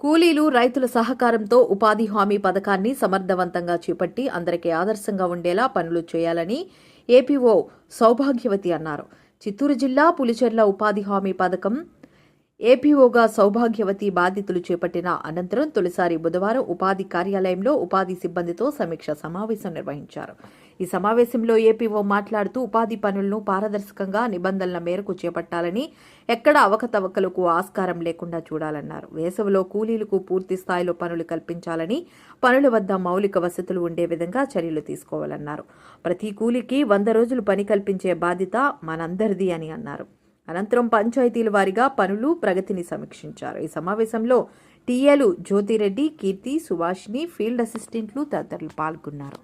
కూలీలు రైతుల సహకారంతో ఉపాధి హామీ పథకాన్ని సమర్థవంతంగా చేపట్టి అందరికీ ఆదర్శంగా ఉండేలా పనులు చేయాలని ఏపీఓ సౌభాగ్యవతి అన్నారు. చిత్తూరు జిల్లా పులిచెర్ల ఉపాధి హామీ పథకం ఏపీఓగా సౌభాగ్యవతి బాధ్యతలు చేపట్టిన అనంతరం తొలిసారి బుధవారం ఉపాధి కార్యాలయంలో ఉపాధి సిబ్బందితో సమీక్ష సమావేశం నిర్వహించారు. ఈ సమావేశంలో ఏపీఓ మాట్లాడుతూ ఉపాధి పనులను పారదర్శకంగా నిబంధనల మేరకు చేపట్టాలని, ఎక్కడ అవకతవకలకు ఆస్కారం లేకుండా చూడాలన్నారు. వేసవిలో కూలీలకు పూర్తి స్థాయిలో పనులు కల్పించాలని, పనుల వద్ద మౌలిక వసతులు ఉండే విధంగా చర్యలు తీసుకోవాలన్నారు. ప్రతి కూలీకి 100 రోజులు పని కల్పించే బాధ్యత మనందరిది అని అన్నారు. అనంతరం పంచాయతీల వారీగా పనులు ప్రగతిని సమీక్షించారు. ఈ సమావేశంలో టీఏలు జ్యోతిరెడ్డి, కీర్తి, సుభాషిణి, ఫీల్డ్ అసిస్టెంట్లు తదితరులు పాల్గొన్నారు.